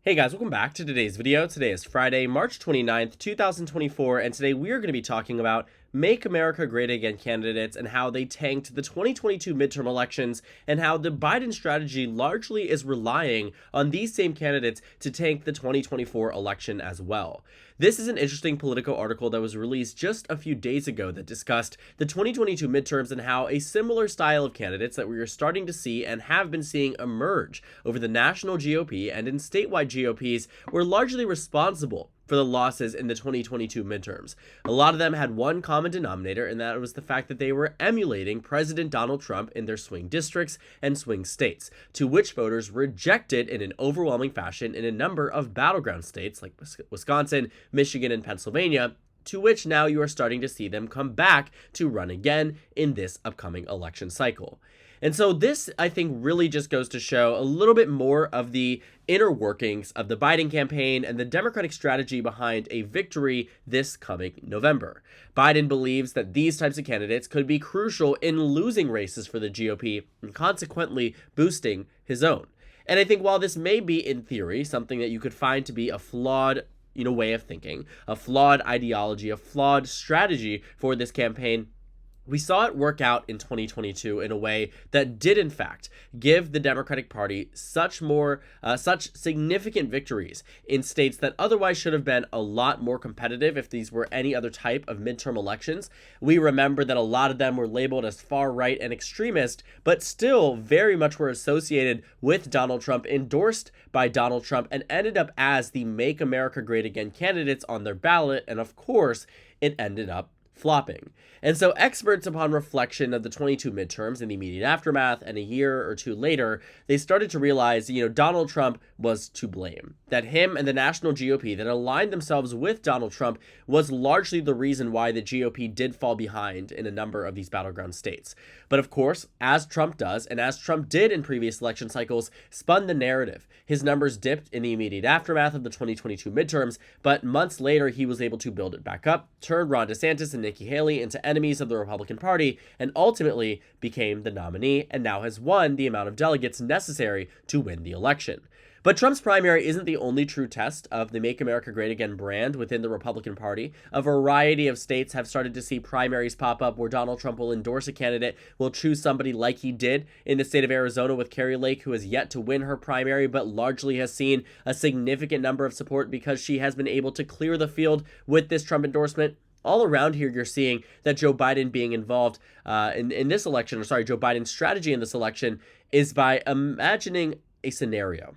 Hey guys, welcome back to today's video. Today is Friday, March 29th, 2024, and today we are going to be talking about Make America Great Again candidates and how they tanked the 2022 midterm elections and how the Biden strategy largely is relying on these same candidates to tank the 2024 election as well. This is an interesting Politico article that was released just a few days ago that discussed the 2022 midterms and how a similar style of candidates that we are starting to see and have been seeing emerge over the national GOP and in statewide GOPs were largely responsible for the losses in the 2022 midterms. A lot of them had one common denominator, and that was the fact that they were emulating President Donald Trump in their swing districts and swing states, to which voters rejected in an overwhelming fashion in a number of battleground states like Wisconsin, Michigan, and Pennsylvania, to which now you are starting to see them come back to run again in this upcoming election cycle. And so this, I think, really just goes to show a little bit more of the inner workings of the Biden campaign and the Democratic strategy behind a victory this coming November. Biden believes that these types of candidates could be crucial in losing races for the GOP and consequently boosting his own. And I think while this may be, in theory, something that you could find to be a flawed way of thinking, a flawed ideology, a flawed strategy for this campaign, we saw it work out in 2022 in a way that did, in fact, give the Democratic Party such significant victories in states that otherwise should have been a lot more competitive if these were any other type of midterm elections. We remember that a lot of them were labeled as far right and extremist, but still very much were associated with Donald Trump, endorsed by Donald Trump, and ended up as the Make America Great Again candidates on their ballot. And of course, it ended up flopping. And so experts, upon reflection of the 22 midterms in the immediate aftermath and a year or two later, they started to realize, Donald Trump was to blame. That him and the national GOP that aligned themselves with Donald Trump was largely the reason why the GOP did fall behind in a number of these battleground states. But of course, as Trump does, and as Trump did in previous election cycles, spun the narrative. His numbers dipped in the immediate aftermath of the 2022 midterms, but months later he was able to build it back up, turned Ron DeSantis and Nikki Haley into enemies of the Republican Party, and ultimately became the nominee and now has won the amount of delegates necessary to win the election. But Trump's primary isn't the only true test of the Make America Great Again brand within the Republican Party. A variety of states have started to see primaries pop up where Donald Trump will endorse a candidate, will choose somebody like he did in the state of Arizona with Kari Lake, who has yet to win her primary, but largely has seen a significant number of support because she has been able to clear the field with this Trump endorsement. All around here, you're seeing that Joe Biden being involved in this election, Joe Biden's strategy in this election is by imagining a scenario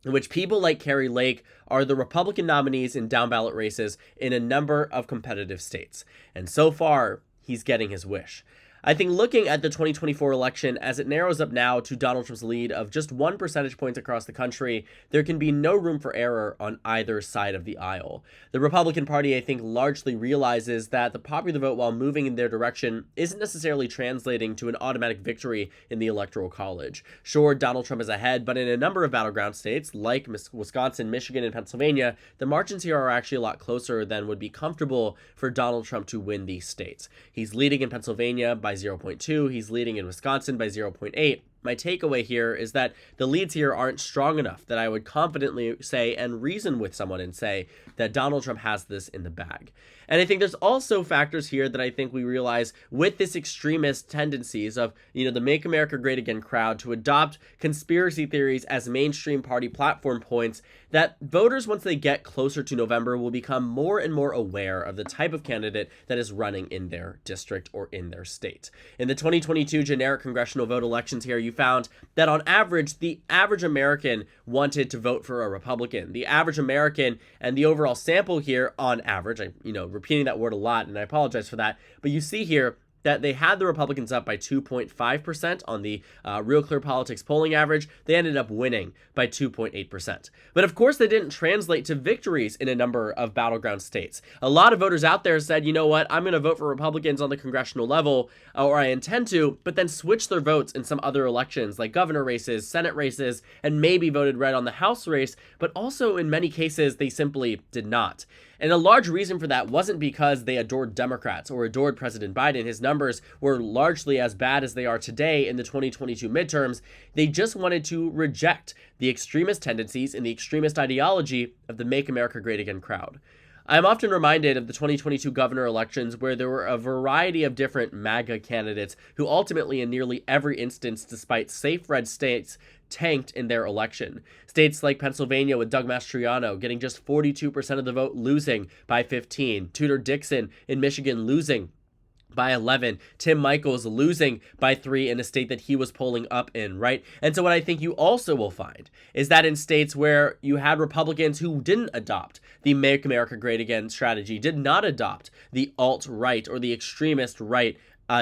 in which people like Kari Lake are the Republican nominees in down-ballot races in a number of competitive states. And so far, he's getting his wish. I think looking at the 2024 election as it narrows up now to Donald Trump's lead of just 1 percentage point across the country, there can be no room for error on either side of the aisle. The Republican Party, I think, largely realizes that the popular vote, while moving in their direction, isn't necessarily translating to an automatic victory in the Electoral College. Sure, Donald Trump is ahead, but in a number of battleground states like Wisconsin, Michigan, and Pennsylvania, the margins here are actually a lot closer than would be comfortable for Donald Trump to win these states. He's leading in Pennsylvania by 0.2. He's leading in Wisconsin by 0.8. My takeaway here is that the leads here aren't strong enough that I would confidently say and reason with someone and say that Donald Trump has this in the bag. And I think there's also factors here that I think we realize with this extremist tendencies of, the Make America Great Again crowd to adopt conspiracy theories as mainstream party platform points, that voters, once they get closer to November, will become more and more aware of the type of candidate that is running in their district or in their state. In the 2022 generic congressional vote elections here, you found that on average, the average American wanted to vote for a Republican. The average American and the overall sample here on average, repeating that word a lot, and I apologize for that, but you see here that they had the Republicans up by 2.5% on the Real Clear Politics polling average. They ended up winning by 2.8%. But of course, they didn't translate to victories in a number of battleground states. A lot of voters out there said, you know what, I'm going to vote for Republicans on the congressional level, or I intend to, but then switch their votes in some other elections like governor races, Senate races, and maybe voted red on the House race, but also in many cases, they simply did not. And a large reason for that wasn't because they adored Democrats or adored President Biden. His numbers numbers were largely as bad as they are today in the 2022 midterms. They just wanted to reject the extremist tendencies and the extremist ideology of the Make America Great Again crowd. I'm often reminded of the 2022 governor elections, where there were a variety of different MAGA candidates who ultimately, in nearly every instance, despite safe red states, tanked in their election. States like Pennsylvania with Doug Mastriano getting just 42% of the vote, losing by 15. Tudor Dixon in Michigan losing by 11. Tim Michels losing by 3 in a state that he was polling up in, right? And so what I think you also will find is that in states where you had Republicans who didn't adopt the Make America Great Again strategy, did not adopt the alt-right or the extremist right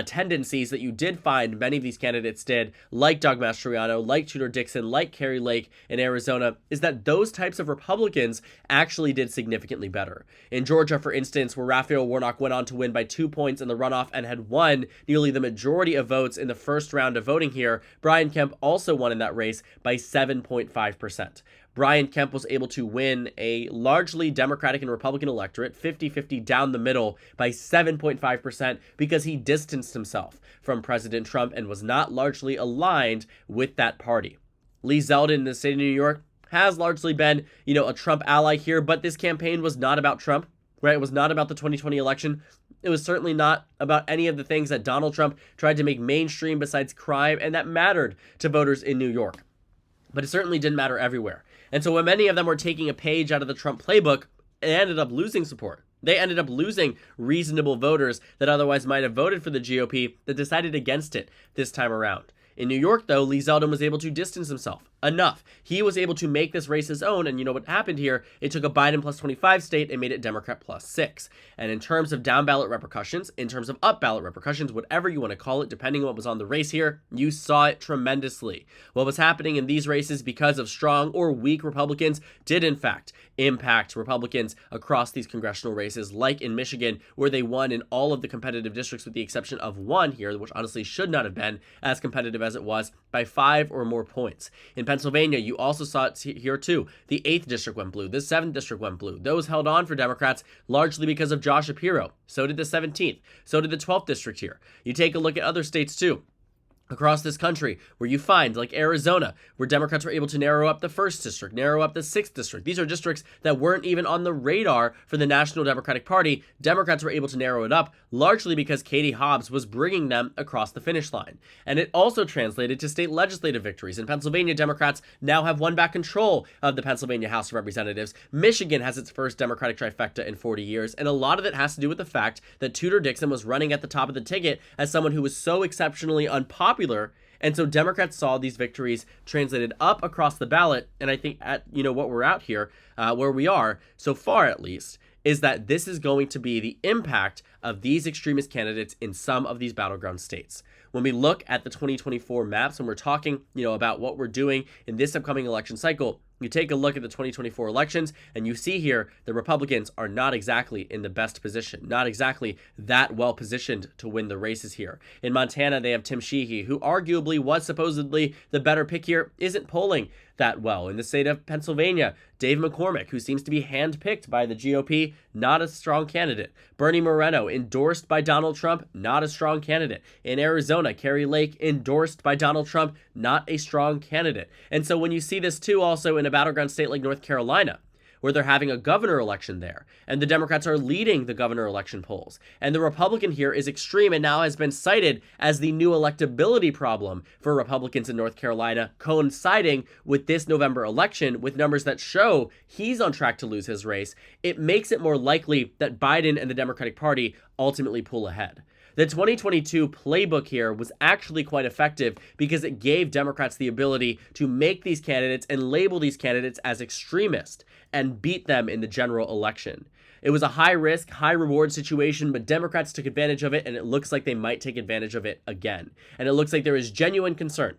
tendencies that you did find many of these candidates did, like Doug Mastriano, like Tudor Dixon, like Kari Lake in Arizona, is that those types of Republicans actually did significantly better. In Georgia, for instance, where Raphael Warnock went on to win by 2 points in the runoff and had won nearly the majority of votes in the first round of voting here, Brian Kemp also won in that race by 7.5%. Brian Kemp was able to win a largely Democratic and Republican electorate, 50-50 down the middle, by 7.5% because he distanced himself from President Trump and was not largely aligned with that party. Lee Zelden in the state of New York has largely been, a Trump ally here, but this campaign was not about Trump, right? It was not about the 2020 election. It was certainly not about any of the things that Donald Trump tried to make mainstream besides crime, and that mattered to voters in New York. But it certainly didn't matter everywhere. And so when many of them were taking a page out of the Trump playbook, they ended up losing support. They ended up losing reasonable voters that otherwise might have voted for the GOP that decided against it this time around. In New York, though, Lee Zeldin was able to distance himself enough. He was able to make this race his own, and you know what happened here? It took a Biden plus 25 state and made it Democrat plus 6. And in terms of down-ballot repercussions, in terms of up-ballot repercussions, whatever you want to call it, depending on what was on the race here, you saw it tremendously. What was happening in these races because of strong or weak Republicans did, in fact, impact Republicans across these congressional races, like in Michigan, where they won in all of the competitive districts with the exception of one here, which honestly should not have been as competitive as it was, by 5 or more points. In Pennsylvania, you also saw it here too. The 8th district went blue. The 7th district went blue. Those held on for Democrats largely because of Josh Shapiro. So did the 17th. So did the 12th district here. You take a look at other states too across this country, where you find, like Arizona, where Democrats were able to narrow up the 1st district, narrow up the 6th district. These are districts that weren't even on the radar for the National Democratic Party. Democrats were able to narrow it up, largely because Katie Hobbs was bringing them across the finish line. And it also translated to state legislative victories. In Pennsylvania, Democrats now have won back control of the Pennsylvania House of Representatives. Michigan has its first Democratic trifecta in 40 years, and a lot of it has to do with the fact that Tudor Dixon was running at the top of the ticket as someone who was so exceptionally unpopular. And so Democrats saw these victories translated up across the ballot. And I think at what we're out here, where we are so far at least, is that this is going to be the impact of these extremist candidates in some of these battleground states. When we look at the 2024 maps, when we're talking, about what we're doing in this upcoming election cycle, you take a look at the 2024 elections and you see here the Republicans are not exactly in the best position, not exactly that well positioned to win the races here. In Montana, they have Tim Sheehy, who arguably was supposedly the better pick here, isn't polling that well. In the state of Pennsylvania, Dave McCormick, who seems to be handpicked by the GOP, not a strong candidate. Bernie Moreno, endorsed by Donald Trump, not a strong candidate. In Arizona, Kari Lake, endorsed by Donald Trump, not a strong candidate. And so when you see this too also in a battleground state like North Carolina, where they're having a governor election there, and the Democrats are leading the governor election polls, and the Republican here is extreme and now has been cited as the new electability problem for Republicans in North Carolina, coinciding with this November election with numbers that show he's on track to lose his race. It makes it more likely that Biden and the Democratic Party ultimately pull ahead. The 2022 playbook here was actually quite effective because it gave Democrats the ability to make these candidates and label these candidates as extremist and beat them in the general election. It was a high-risk, high-reward situation, but Democrats took advantage of it, and it looks like they might take advantage of it again. And it looks like there is genuine concern,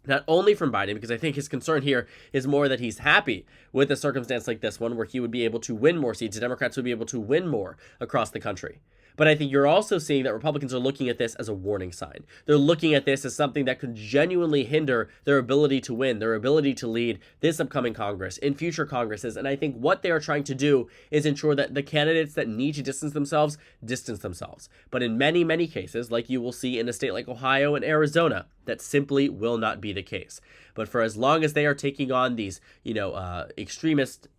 not only from Biden, because I think his concern here is more that he's happy with a circumstance like this one where he would be able to win more seats, the Democrats would be able to win more across the country. But I think you're also seeing that Republicans are looking at this as a warning sign. They're looking at this as something that could genuinely hinder their ability to win, their ability to lead this upcoming Congress, in future Congresses. And I think what they are trying to do is ensure that the candidates that need to distance themselves. But in many, many cases, like you will see in a state like Ohio and Arizona, that simply will not be the case. But for as long as they are taking on these, extremist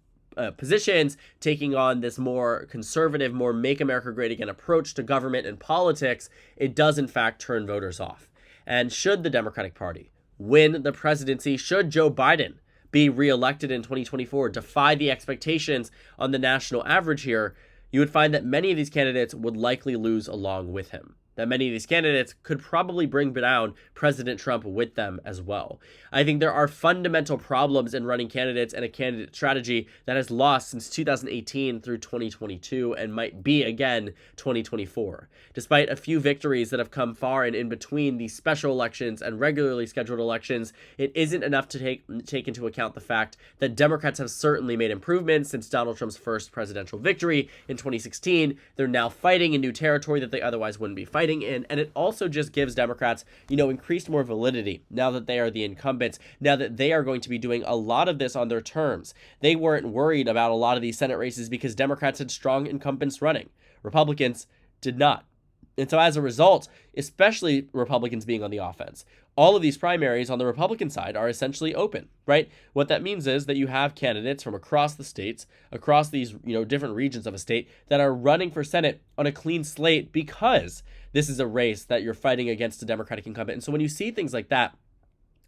positions, taking on this more conservative, more make America great again approach to government and politics, it does in fact turn voters off. And should the Democratic Party win the presidency, should Joe Biden be reelected in 2024, defy the expectations on the national average here, you would find that many of these candidates would likely lose along with him. That many of these candidates could probably bring down President Trump with them as well. I think there are fundamental problems in running candidates and a candidate strategy that has lost since 2018 through 2022 and might be again 2024. Despite a few victories that have come far and in between these special elections and regularly scheduled elections, it isn't enough to take into account the fact that Democrats have certainly made improvements since Donald Trump's first presidential victory in 2016. They're now fighting in new territory that they otherwise wouldn't be fighting in, and it also just gives Democrats, increased more validity now that they are the incumbents, now that they are going to be doing a lot of this on their terms. They weren't worried about a lot of these Senate races because Democrats had strong incumbents running. Republicans did not. And so as a result, especially Republicans being on the offense, all of these primaries on the Republican side are essentially open, right? What that means is that you have candidates from across the states, across these, different regions of a state that are running for Senate on a clean slate because this is a race that you're fighting against a Democratic incumbent. And so when you see things like that,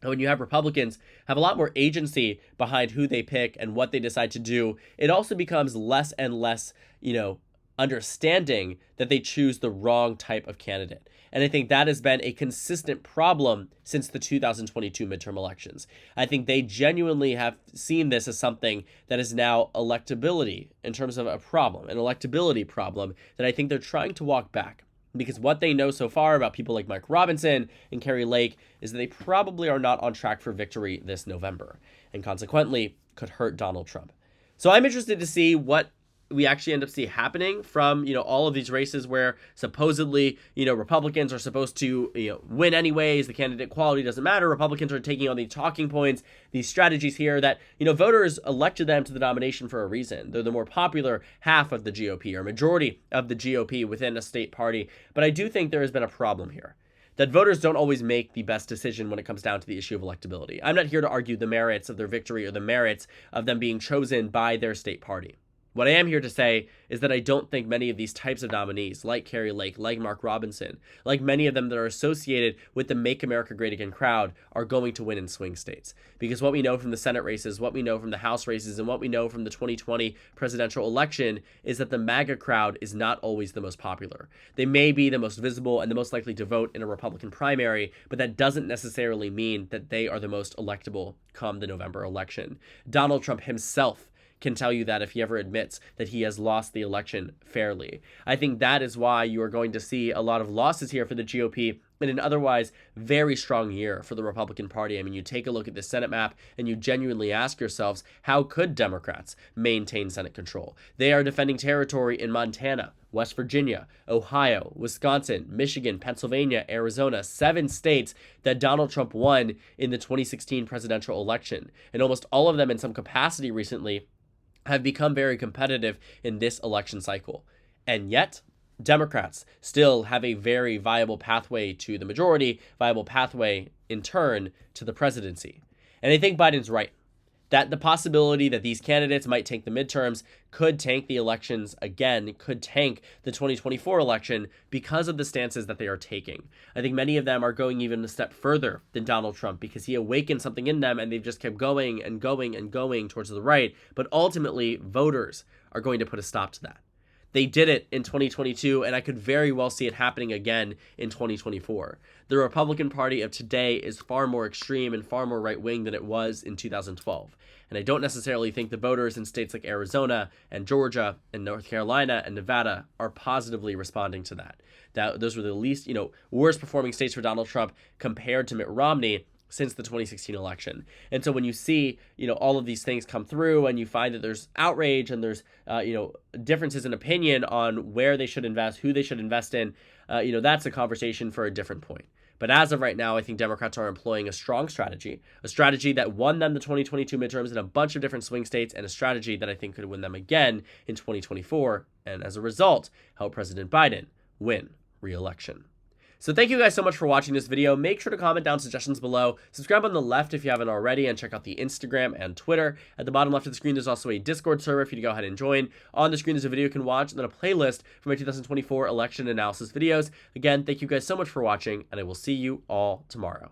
and when you have Republicans have a lot more agency behind who they pick and what they decide to do, it also becomes less and less, understanding that they choose the wrong type of candidate. And I think that has been a consistent problem since the 2022 midterm elections. I think they genuinely have seen this as something that is now electability in terms of a problem, an electability problem that I think they're trying to walk back. Because what they know so far about people like Mike Robinson and Carrie Lake is that they probably are not on track for victory this November, and consequently could hurt Donald Trump. So I'm interested to see what we actually end up see happening from, all of these races where supposedly, Republicans are supposed to, win anyways. The candidate quality doesn't matter. Republicans are taking on these talking points, these strategies here that, voters elected them to the nomination for a reason. They're the more popular half of the GOP or majority of the GOP within a state party. But I do think there has been a problem here, that voters don't always make the best decision when it comes down to the issue of electability. I'm not here to argue the merits of their victory or the merits of them being chosen by their state party. What I am here to say is that I don't think many of these types of nominees, like Carrie Lake, like Mark Robinson, like many of them that are associated with the Make America Great Again crowd, are going to win in swing states. Because what we know from the Senate races, what we know from the House races, and what we know from the 2020 presidential election is that the MAGA crowd is not always the most popular. They may be the most visible and the most likely to vote in a Republican primary, but that doesn't necessarily mean that they are the most electable come the November election. Donald Trump himself can tell you that if he ever admits that he has lost the election fairly. I think that is why you are going to see a lot of losses here for the GOP in an otherwise very strong year for the Republican Party. I mean, you take a look at the Senate map and you genuinely ask yourselves, how could Democrats maintain Senate control? They are defending territory in Montana, West Virginia, Ohio, Wisconsin, Michigan, Pennsylvania, Arizona, 7 states that Donald Trump won in the 2016 presidential election. And almost all of them in some capacity recently have become very competitive in this election cycle. And yet, Democrats still have a very viable pathway to the majority, viable pathway, in turn, to the presidency. And I think Biden's right, that the possibility that these candidates might tank the midterms could tank the elections again, could tank the 2024 election because of the stances that they are taking. I think many of them are going even a step further than Donald Trump because he awakened something in them and they've just kept going and going and going towards the right. But ultimately, voters are going to put a stop to that. They did it in 2022, and I could very well see it happening again in 2024. The Republican Party of today is far more extreme and far more right-wing than it was in 2012. And I don't necessarily think the voters in states like Arizona and Georgia and North Carolina and Nevada are positively responding to that. Those were the least, worst performing states for Donald Trump compared to Mitt Romney. since the 2016 election. And so when you see, all of these things come through and you find that there's outrage and there's, differences in opinion on where they should invest, who they should invest in, that's a conversation for a different point. But as of right now, I think Democrats are employing a strong strategy, a strategy that won them the 2022 midterms in a bunch of different swing states, and a strategy that I think could win them again in 2024, and as a result, help President Biden win re-election. So thank you guys so much for watching this video. Make sure to comment down suggestions below. Subscribe on the left if you haven't already, and check out the Instagram and Twitter. At the bottom left of the screen, there's also a Discord server for you to go ahead and join. On the screen, there's a video you can watch, and then a playlist for my 2024 election analysis videos. Again, thank you guys so much for watching, and I will see you all tomorrow.